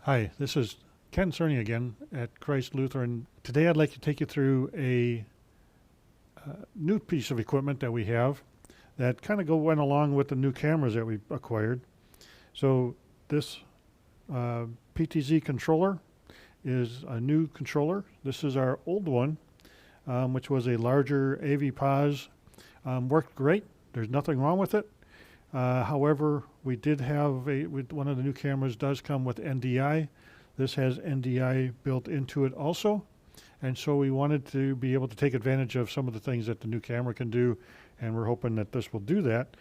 Hi, this is Ken Cerny again at Christ Lutheran. Today I'd like to take you through a new piece of equipment that we have that kind of went along with the new cameras that we acquired. So this PTZ controller is a new controller. This is our old one, which was a larger AV pause. Worked great. There's nothing wrong with it. However, we did have one of the new cameras does come with NDI. This has NDI built into it also. And so we wanted to be able to take advantage of some of the things that the new camera can do, and we're hoping that this will do that.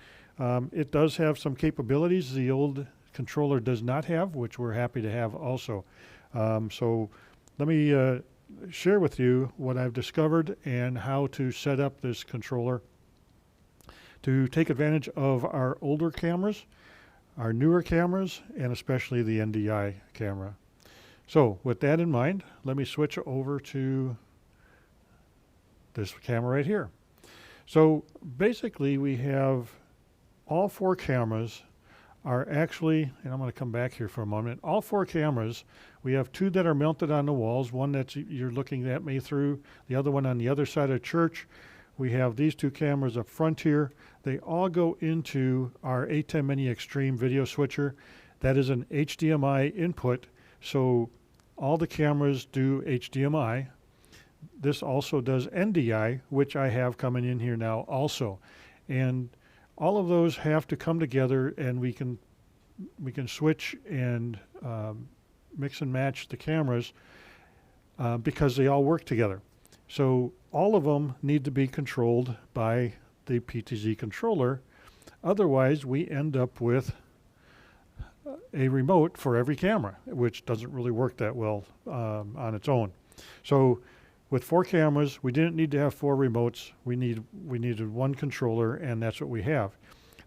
It does have some capabilities the old controller does not have, which we're happy to have also. So let me share with you what I've discovered and how to set up this controller to take advantage of our older cameras, our newer cameras, and especially the NDI camera. So with that in mind, let me switch over to this camera right here. So basically we have all four cameras are actually, and I'm going to come back here for a moment, all four cameras, we have two that are mounted on the walls, one that you're looking at me through, the other one on the other side of the church. We have these two cameras up front here. They all go into our ATEM Mini Extreme video switcher. That is an HDMI input, so all the cameras do HDMI. This also does NDI, which I have coming in here now also. And all of those have to come together, and we can switch and mix and match the cameras because they all work together. So all of them need to be controlled by the PTZ controller. Otherwise, we end up with a remote for every camera, which doesn't really work that well on its own. So with four cameras, we didn't need to have four remotes. We needed one controller, and that's what we have.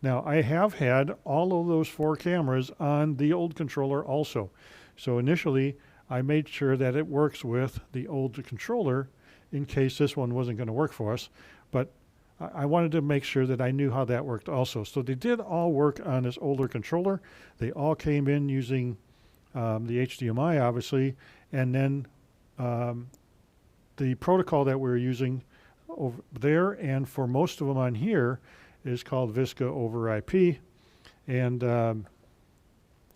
Now, I have had all of those four cameras on the old controller also. So initially, I made sure that it works with the old controller in case this one wasn't going to work for us. But I wanted to make sure that I knew how that worked also. So they did all work on this older controller. They all came in using the HDMI, obviously, and then the protocol that we're using over there and for most of them on here is called VSCA over IP. And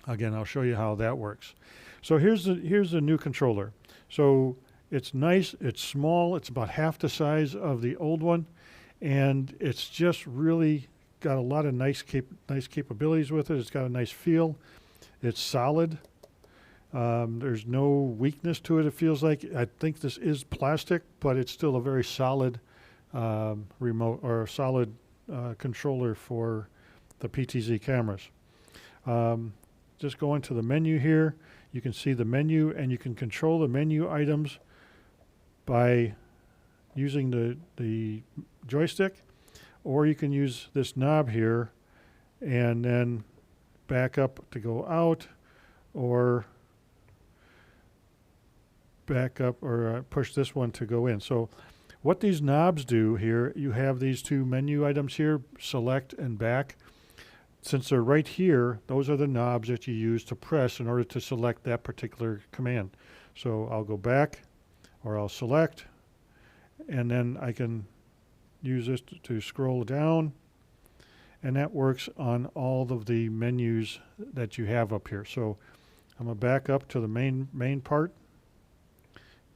again, I'll show you how that works. So here's the new controller. So it's nice, it's small, it's about half the size of the old one, and it's just really got a lot of nice capabilities with it. It's got a nice feel. It's solid. There's no weakness to it, it feels like. I think this is plastic, but it's still a very solid remote or a solid controller for the PTZ cameras. Just go into the menu here. You can see the menu, and you can control the menu items by using the joystick, or you can use this knob here and then back up to go out, or back up or push this one to go in. So what these knobs do here, you have these two menu items here, select and back. Since they're right here, those are the knobs that you use to press in order to select that particular command. So I'll go back, or I'll select, and then I can use this to scroll down, and that works on all of the menus that you have up here. So I'm going to back up to the main part,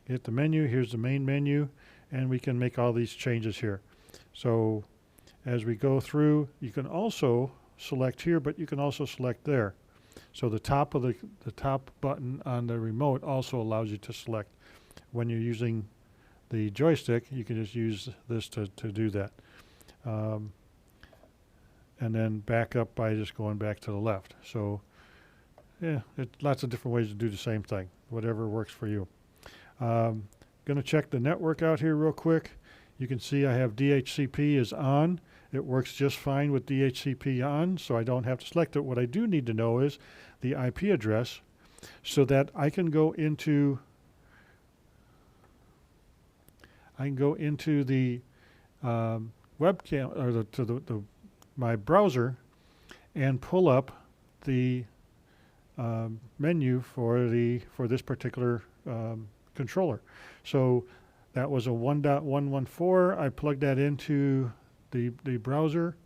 hit the menu, here's the main menu, and we can make all these changes here. So as we go through, you can also select here, but you can also select there. So the top of the top button on the remote also allows you to select. When you're using the joystick, you can just use this to do that. And then back up by just going back to the left. So yeah, lots of different ways to do the same thing, whatever works for you. Going to check the network out here real quick. You can see I have DHCP is on. It works just fine with DHCP on, so I don't have to select it. What I do need to know is the IP address so that I can go into the webcam or my browser and pull up the menu for this particular controller. So that was a 1.114. I plugged that into the browser,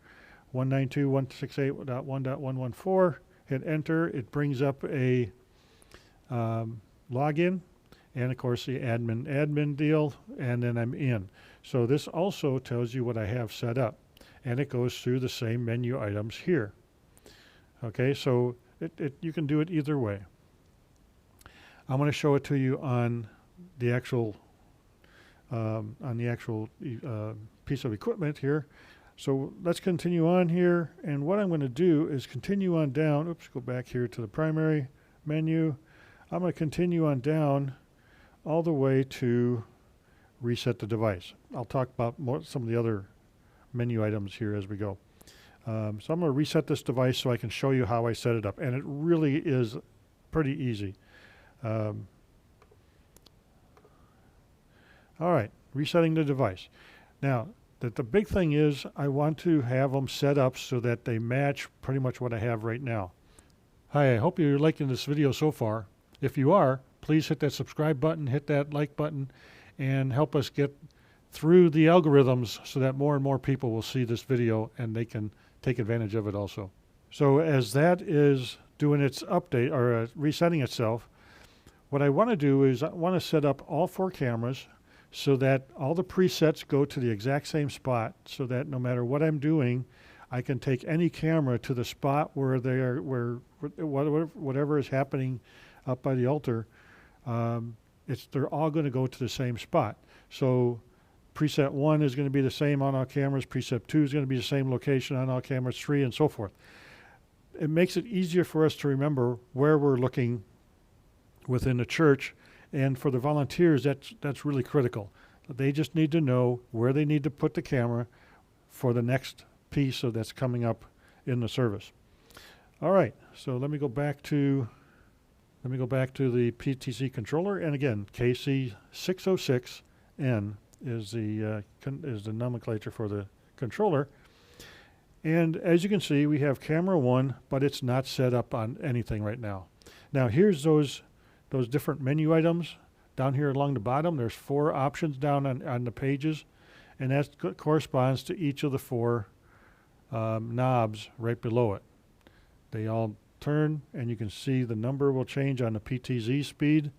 192.168.1.114. Hit enter. It brings up a login, and of course the admin deal, and then I'm in. So this also tells you what I have set up, and it goes through the same menu items here. Okay, so you can do it either way. I'm going to show it to you on the actual piece of equipment here. So let's continue on here, and what I'm going to do is continue on down. Oops, go back here to the primary menu. I'm going to continue on down all the way to reset the device. I'll talk about some of the other menu items here as we go. So I'm going to reset this device so I can show you how I set it up, and it really is pretty easy. All right, resetting the device. Now, the big thing is I want to have them set up so that they match pretty much what I have right now. Hi, I hope you're liking this video so far. If you are, please hit that subscribe button, hit that like button, and help us get through the algorithms so that more and more people will see this video and they can take advantage of it also. So as that is doing its update or resetting itself, what I want to do is I want to set up all 4 cameras so that all the presets go to the exact same spot, so that no matter what I'm doing, I can take any camera to the spot where they are, whatever is happening up by the altar, they're all going to go to the same spot. So preset 1 is going to be the same on all cameras, preset 2 is going to be the same location on all cameras, 3 and so forth. It makes it easier for us to remember where we're looking within the church, and for the volunteers that's really critical. They just need to know where they need to put the camera for the next piece that's coming up in the service. All right, so let me go back to the PTZ controller, and again, KC606N is the nomenclature for the controller. And as you can see, we have camera 1, but it's not set up on anything right now. Now here's those different menu items down here along the bottom. There's 4 options down on the pages, and that corresponds to each of the 4 knobs right below it. They all turn, and you can see the number will change on the PTZ speed.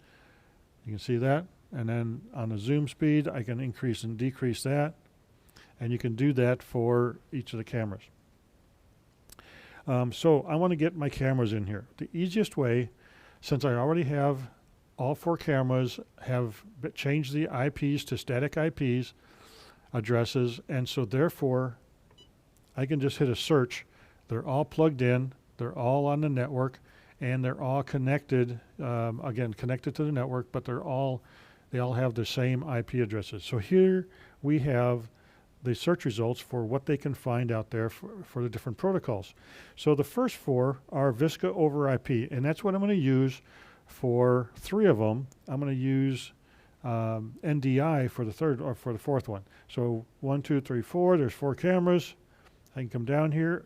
You can see that. And then on the zoom speed, I can increase and decrease that. And you can do that for each of the cameras. So I want to get my cameras in here. The easiest way, since I already have all 4 cameras have changed the IPs to static IPs addresses, and so therefore I can just hit a search. They're all plugged in, they're all on the network, and they're all connected, again, connected to the network, but they all have the same IP addresses. So here we have the search results for what they can find out there for the different protocols. So the first 4 are VSCA over IP, and that's what I'm going to use for 3 of them. I'm going to use NDI for the third or for the 4th one. So 1, 2, 3, 4. There's 4 cameras. I can come down here.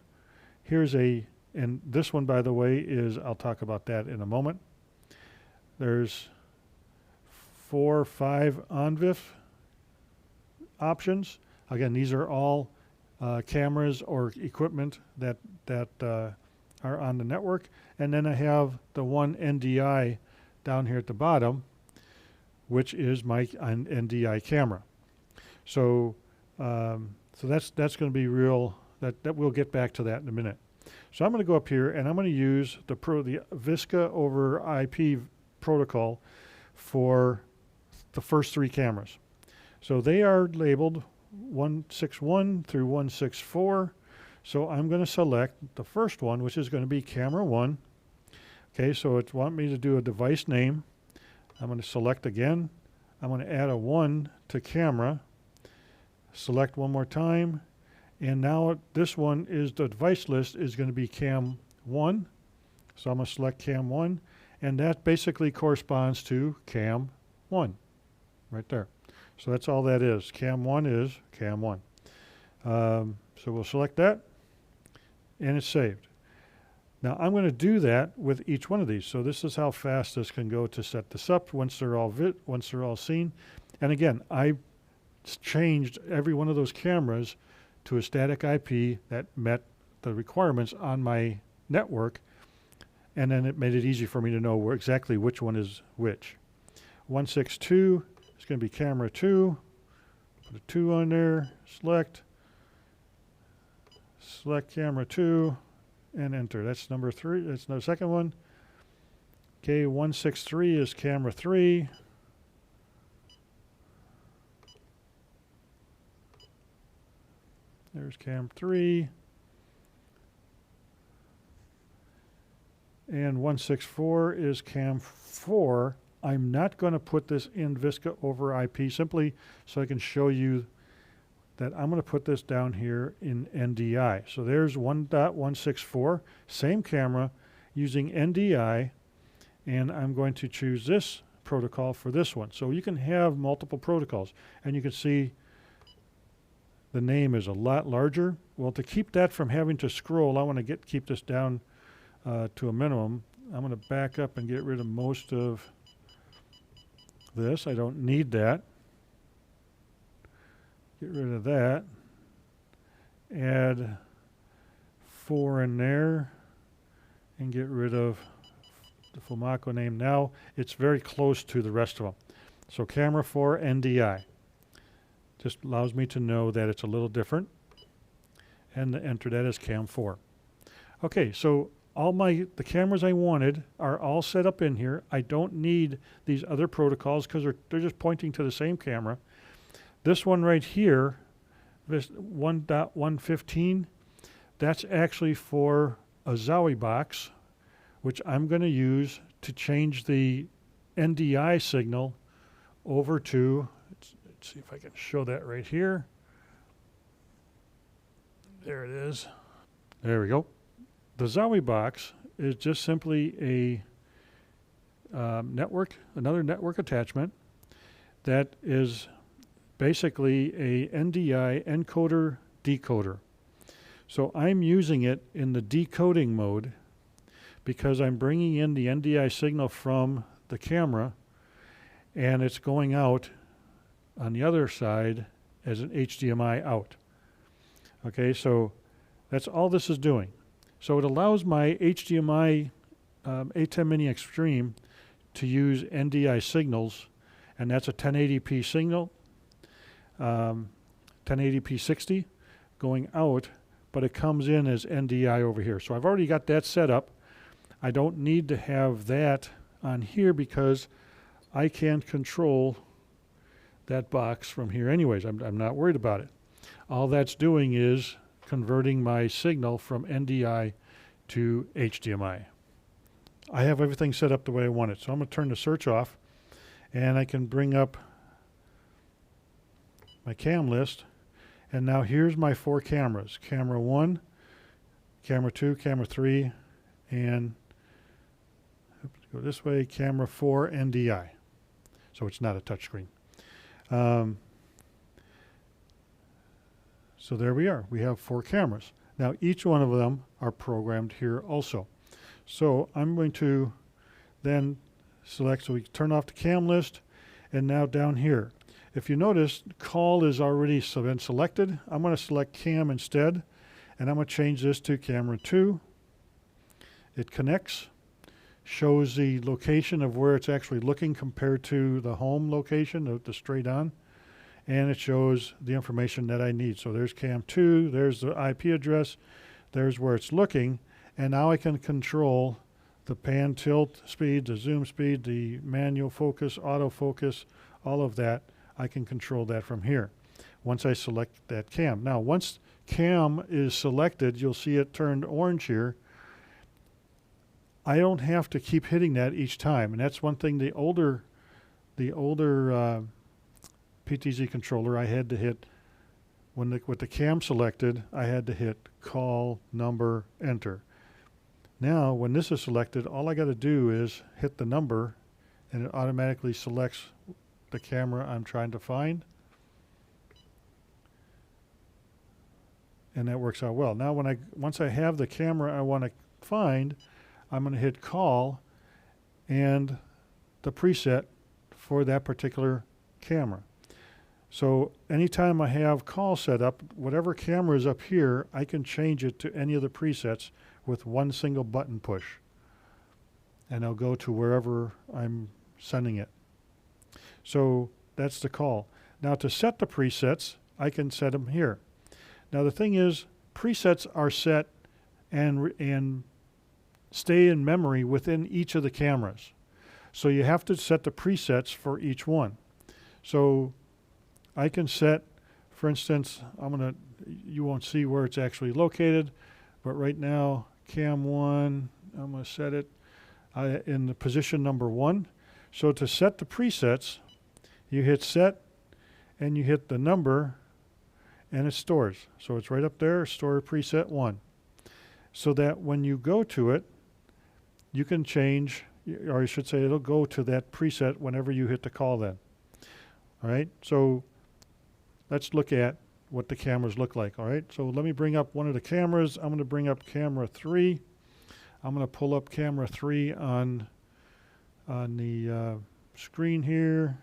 And this one, by the way, I'll talk about that in a moment. There's 4, 5 ONVIF options. Again, these are all cameras or equipment that are on the network. And then I have the one NDI down here at the bottom, which is my NDI camera. So that's going to be real. That we'll get back to that in a minute. So I'm going to go up here and I'm going to use the VSCA over IP protocol for the first 3 cameras. So they are labeled 161 through 164. So I'm going to select the first one, which is going to be camera 1. Okay, so it wants me to do a device name. I'm going to select again. I'm going to add a 1 to camera. Select one more time. And now this one is the device list is going to be cam 1. So I'm going to select cam 1. And that basically corresponds to cam 1 right there. So that's all that is. Cam 1 is cam 1. So we'll select that. And it's saved. Now I'm going to do that with each one of these. So this is how fast this can go to set this up once they're all seen. And again, I changed every one of those cameras to a static IP that met the requirements on my network, and then it made it easy for me to know exactly which one is which. 162 is going to be camera 2. Put a 2 on there, select camera 2, and enter. That's number 3. That's the second one. Okay, 163 is camera 3. There's cam 3. And 164 is cam 4. I'm not going to put this in Visca over IP simply so I can show you that I'm going to put this down here in NDI. So there's 1.164, same camera using NDI, and I'm going to choose this protocol for this one. So you can have multiple protocols, and you can see the name is a lot larger. Well, to keep that from having to scroll, I want to keep this down to a minimum. I'm going to back up and get rid of most of this. I don't need that. Get rid of that. Add 4 in there and get rid of the FoMaKo name. Now it's very close to the rest of them. So camera 4 NDI. Just allows me to know that it's a little different, and enter that as cam 4. Okay, so the cameras I wanted are all set up in here. I don't need these other protocols because they're just pointing to the same camera. This one right here, this 1.115, that's actually for a Zowie box, which I'm going to use to change the NDI signal over to, let's see if I can show that right here. There it is. There we go. The Zowie box is just simply a another network attachment that is basically a NDI encoder decoder. So I'm using it in the decoding mode because I'm bringing in the NDI signal from the camera, and it's going out on the other side as an HDMI out. Okay, so that's all this is doing. So it allows my HDMI ATEM Mini Extreme to use NDI signals, and that's a 1080p signal, 1080p 60 going out, but it comes in as NDI over here. So I've already got that set up. I don't need to have that on here because I can control that box from here anyways. I'm not worried about it. All that's doing is converting my signal from NDI to HDMI. I have everything set up the way I want it. So I'm going to turn the search off, and I can bring up my CAMLIST. And now here's my 4 cameras. Camera 1, camera 2, camera 3, and go this way, camera 4 NDI. So it's not a touchscreen. So there we are. We have 4 cameras. Now each one of them are programmed here also. So I'm going to then select, so we turn off the CAMLIST, and now down here, if you notice, call is already been selected. I'm going to select cam instead, and I'm going to change this to camera 2. It connects, shows the location of where it's actually looking compared to the home location of the straight on, and it shows the information that I need. So there's cam 2, there's the IP address, there's where it's looking, and now I can control the pan tilt speed, the zoom speed, the manual focus, autofocus, all of that. I can control that from here once I select that cam. Now once cam is selected, you'll see it turned orange here. I don't have to keep hitting that each time, and that's one thing the older PTZ controller I had to hit with the cam selected. I had to hit call, number, enter. Now when this is selected, all I got to do is hit the number, and it automatically selects the camera I'm trying to find, and that works out well. Now once I have the camera I want to find, I'm going to hit call and the preset for that particular camera. So anytime I have call set up, whatever camera is up here, I can change it to any of the presets with one single button push. And I'll go to wherever I'm sending it. So that's the call. Now to set the presets, I can set them here. Now the thing is, presets are set and stay in memory within each of the cameras. So you have to set the presets for each one. So I can set, for instance, you won't see where it's actually located, but right now, cam 1, I'm going to set it in the position number 1. So to set the presets, you hit set and you hit the number and it stores. So it's right up there, store preset 1. So that when you go to it, you can change, or I should say it'll go to that preset whenever you hit the call then. All right, so let's look at what the cameras look like. All right, so let me bring up one of the cameras. I'm going to bring up camera 3. I'm going to pull up camera 3 on the screen here.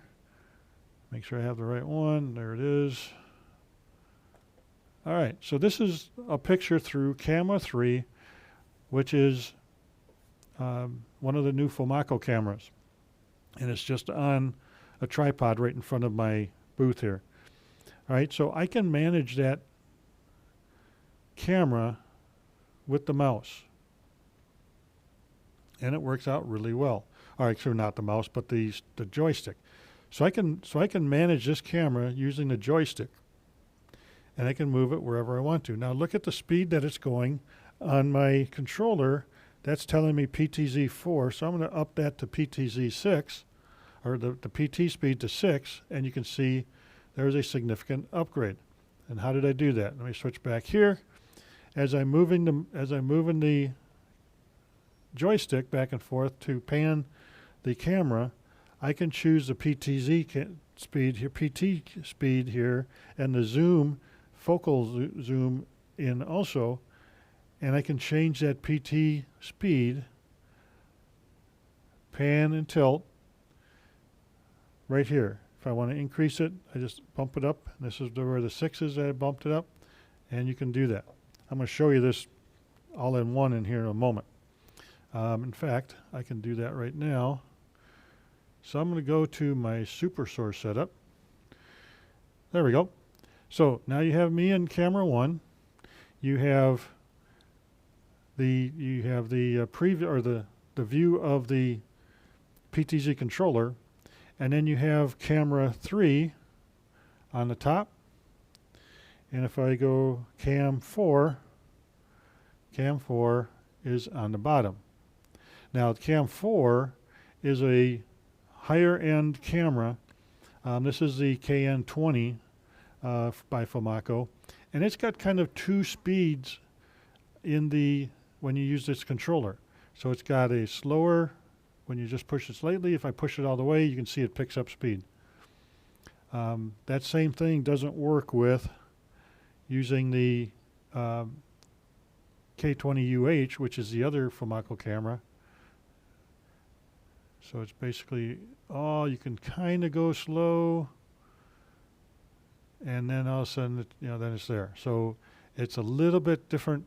Make sure I have the right one. There it is. All right, so this is a picture through camera 3, which is one of the new FoMaKo cameras. And it's just on a tripod right in front of my booth here. All right, so I can manage that camera with the mouse. And it works out really well. All right, so not the mouse, but the joystick. So I can manage this camera using the joystick. And I can move it wherever I want to. Now look at the speed that it's going on my controller. That's telling me PTZ 4, so I'm going to up that to PTZ 6, or the PT speed to 6, and you can see there's a significant upgrade. And how did I do that? Let me switch back here. As I'm moving the joystick back and forth to pan the camera, I can choose the PTZ speed here, PT speed here, and the zoom, focal zoom in also, and I can change that PT speed, pan and tilt, right here. If I want to increase it, I just bump it up. This is where the 6 is that I bumped it up, and you can do that. I'm going to show you this all in one in here in a moment. In fact, I can do that right now. So I'm going to go to my super source setup. There we go. So now you have me in camera 1. You have the preview, or the view of the PTZ controller, and then you have camera 3 on the top. And if I go cam 4 is on the bottom. Now cam 4 is a higher end camera. This is the KN20 by FoMaKo, and it's got kind of 2 speeds when you use this controller. So it's got a slower, when you just push it slightly. If I push it all the way, you can see it picks up speed. That same thing doesn't work with using the K20UH, which is the other FoMaKo camera. So it's basically, you can kind of go slow, and then all of a sudden, then it's there. So it's a little bit different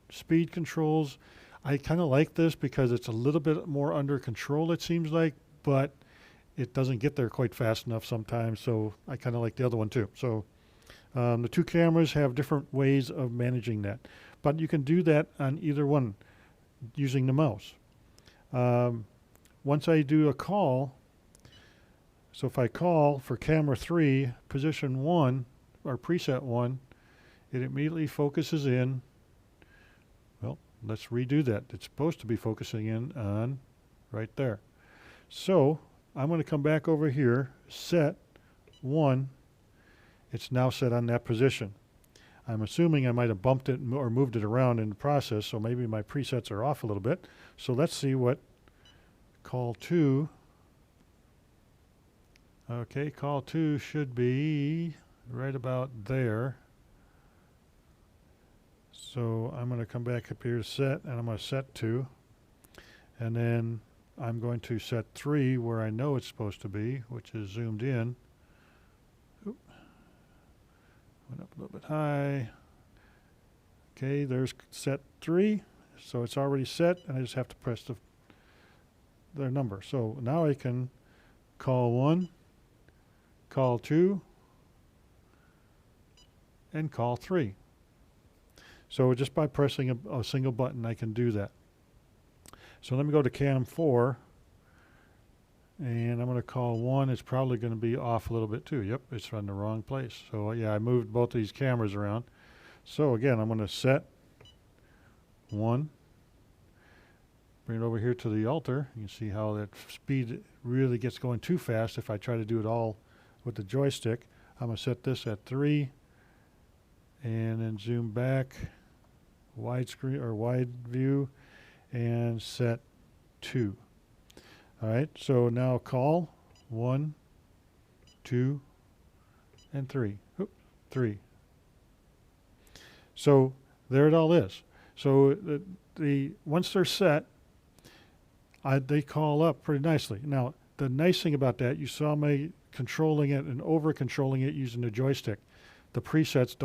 speed controls. I kind of like this because it's a little bit more under control, it seems like, but it doesn't get there quite fast enough sometimes. So I kind of like the other one too. So the 2 cameras have different ways of managing that, but you can do that on either one using the mouse. Once I do a call, so if I call for camera 3, position 1, or preset 1, it immediately focuses in. Well, let's redo that. It's supposed to be focusing in on right there. So I'm going to come back over here, set 1. It's now set on that position. I'm assuming I might have bumped it or moved it around in the process, so maybe my presets are off a little bit. So let's see what call 2. Okay, call 2 should be right about there. So I'm going to come back up here to set, and I'm going to set 2. And then I'm going to set 3 where I know it's supposed to be, which is zoomed in. Oop. Went up a little bit high. Okay, there's set 3. So it's already set, and I just have to press their number. So now I can call 1, call 2, and call 3. So just by pressing a single button, I can do that. So let me go to cam 4, and I'm going to call 1. It's probably going to be off a little bit too. Yep, it's on the wrong place. So yeah, I moved both of these cameras around. So again, I'm going to set 1. Bring it over here to the altar. You can see how that speed really gets going too fast if I try to do it all with the joystick. I'm going to set this at 3 and then zoom back, widescreen or wide view, and set 2. All right, so now call 1, 2, and 3. Oop, 3. So there it all is. So once they're set, they call up pretty nicely. Now, the nice thing about that, you saw me controlling it and over-controlling it using the joystick. The presets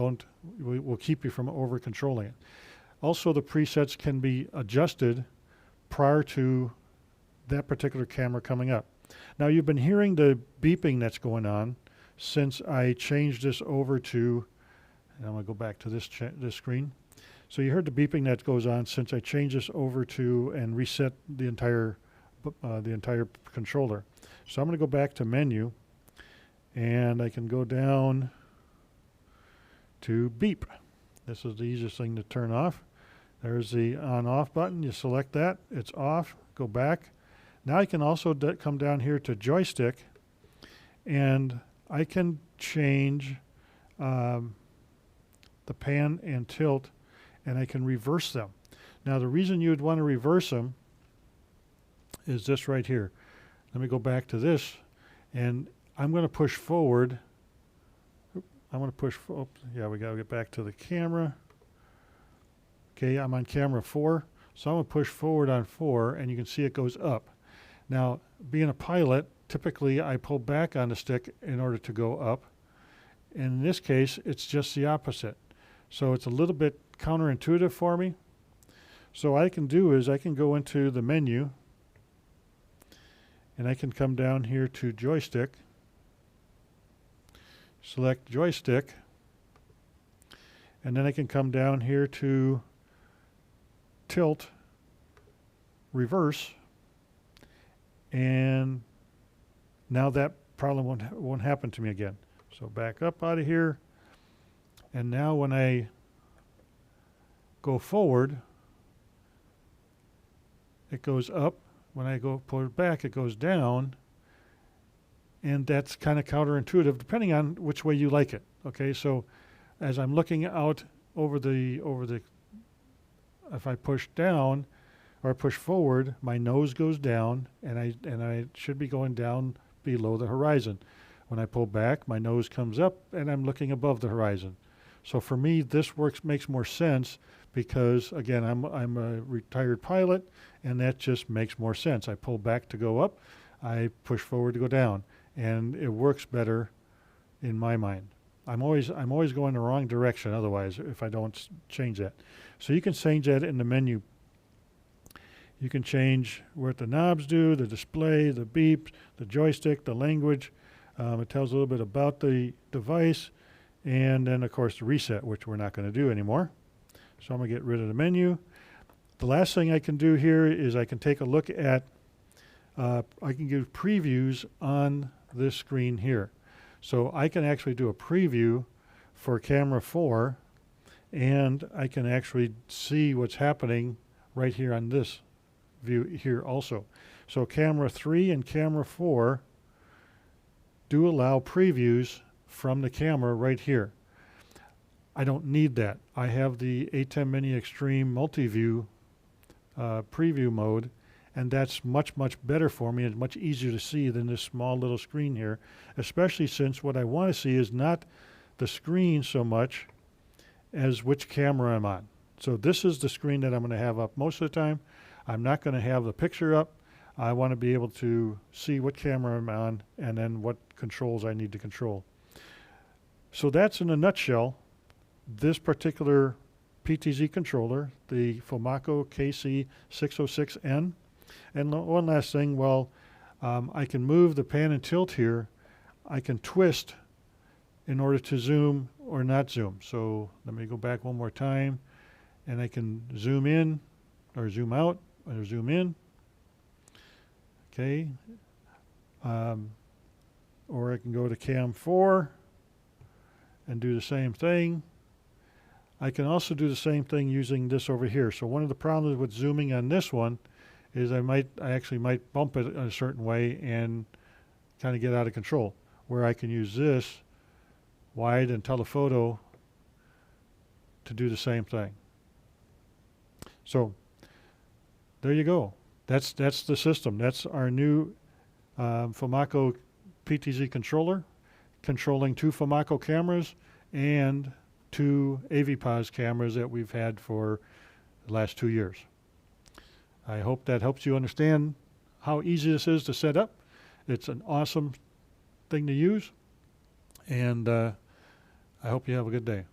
will keep you from over-controlling it. Also, the presets can be adjusted prior to that particular camera coming up. Now, you've been hearing the beeping that's going on since I changed this over to, and I'm going to go back to this screen. So you heard the beeping that goes on since I changed this over to and reset the entire controller. So I'm going to go back to menu, and I can go down to beep. This is the easiest thing to turn off. There's the on-off button. You select that. It's off. Go back. Now I can also come down here to joystick, and I can change the pan and tilt, and I can reverse them. Now the reason you would want to reverse them is this right here. Let me go back to this, and I'm going to push forward. I'm going to push, yeah, we got to get back to the camera. Okay, I'm on camera 4, so I'm going to push forward on 4, and you can see it goes up. Now, being a pilot, typically I pull back on the stick in order to go up. In this case, it's just the opposite. So it's a little bit counterintuitive for me. So what I can do is I can go into the menu, and I can come down here to joystick, select joystick, and then I can come down here to tilt, reverse, and now that problem won't happen to me again. So back up out of here, and now when I go forward, it goes up. When I go pull it back, it goes down, and that's kind of counterintuitive depending on which way you like it. Okay, so as I'm looking out over the if I push down or push forward, my nose goes down, and I should be going down below the horizon. When I pull back, my nose comes up, and I'm looking above the horizon. So for me, this makes more sense because, again, I'm a retired pilot, and that just makes more sense. I pull back to go up, I push forward to go down, and it works better in my mind. I'm always going the wrong direction otherwise if I don't change that. So you can change that in the menu. You can change what the knobs do, the display, the beep, the joystick, the language. It tells a little bit about the device, and then of course the reset, which we're not going to do anymore. So I'm going to get rid of the menu. The last thing I can do here is I can take a look at, I can give previews on this screen here. So I can actually do a preview for camera 4, and I can actually see what's happening right here on this view here also. So camera 3 and camera 4 do allow previews from the camera right here. I don't need that. I have the ATEM Mini Extreme multi-view preview mode, and that's much, much better for me and much easier to see than this small little screen here, especially since what I want to see is not the screen so much as which camera I'm on. So this is the screen that I'm going to have up most of the time. I'm not going to have the picture up. I want to be able to see what camera I'm on and then what controls I need to control. So that's in a nutshell this particular PTZ controller, the FoMaKo KC606N. And one last thing, well, I can move the pan and tilt here. I can twist in order to zoom or not zoom. So let me go back one more time, and I can zoom in or zoom out or zoom in. Okay. Or I can go to Cam 4 and do the same thing. I can also do the same thing using this over here. So one of the problems with zooming on this one is I actually might bump it a certain way and kind of get out of control, where I can use this wide and telephoto to do the same thing. So there you go. That's the system. That's our new FoMaKo PTZ controller, controlling 2 FoMaKo cameras and 2 AVPOS cameras that we've had for the last 2 years. I hope that helps you understand how easy this is to set up. It's an awesome thing to use, and I hope you have a good day.